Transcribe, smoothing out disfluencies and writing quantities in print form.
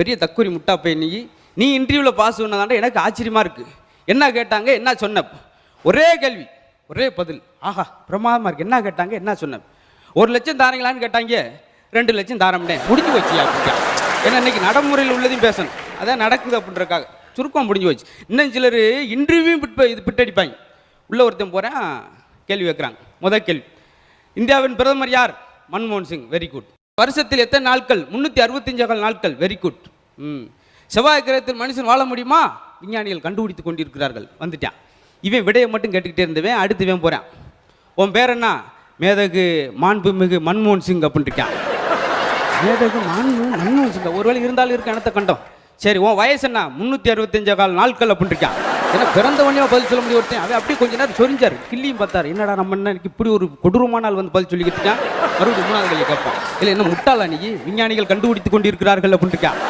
பெரிய தக்குரி முட்டா பையன் நீ இன்டர்வியூவில் பாஸ் பண்ணதாண்டா எனக்கு ஆச்சரியமாக இருக்குது. என்ன கேட்டாங்க, என்ன சொன்ன? ஒரே கேள்வி ஒரே பதில். ஆஹா பிரமாதமாக இருக்குது. என்ன கேட்டாங்க, என்ன சொன்ன? 1 லட்சம் தாரங்களான்னு கேட்டாங்க. 2 லட்சம் தாரம்னே, முடிஞ்சு வச்சியா அப்படின்னா. ஏன்னா இன்னைக்கு நடைமுறையில் உள்ளதையும் பேசணும், அதான் நடக்குது அப்படின்றக்காக சுருக்கம் முடிஞ்சு வச்சு. இன்னும் சிலர் இன்டர்வியூ பிட்டடிப்பாங்க. உள்ள ஒருத்தன் போகிறேன், கேள்வி வைக்கிறாங்க. முதல் கேள்வி, இந்தியாவின் பிரதமர் யார்? மன்மோகன் சிங். Very good. வருஷத்தில் எத்தனை நாட்கள்? 365 நாட்கள். Very good. செவ்வாய் கிரகத்தில் மனுஷன் வாழ முடியுமா? விஞ்ஞானிகள் கண்டுபிடித்து கொண்டிருக்கிறார்கள். வந்துட்டான். இவன் விடையை மட்டும் கேட்டுக்கிட்டே இருந்தவன் அடுத்து இவன் போகிறான். உன் பேர் என்ன? மேதகு மாண்புமிகு மன்மோகன் சிங் அப்படின்ட்டு இருக்கான். மேதகு மன்மோகன் சிங் ஒருவேளை இருந்தாலும் இருக்க இனத்தை கண்டோம். சரி, உன் வயசு என்ன? 365 நாட்கள் அப்படின்ட்டு இருக்கான். ஏன்னா பிறந்தவனே பதில் சொல்ல முடியும். ஒருத்தன் அவன் அப்படியே கொஞ்ச நேரம் சொரிஞ்சார், கிள்ளியும் பார்த்தார். என்னடா நம்ம என்ன இப்படி ஒரு கொடூரமான ஆள் வந்து பதில் சொல்லிக்கிட்டு இருக்கான். மறுபடியும் 3வது கேள்வி கேட்பான். இல்லை என்ன முட்டாளா நீ? விஞ்ஞானிகள் கண்டுபிடித்து கொண்டிருக்கிறார்கள் அப்படின்ட்டு இருக்கான்.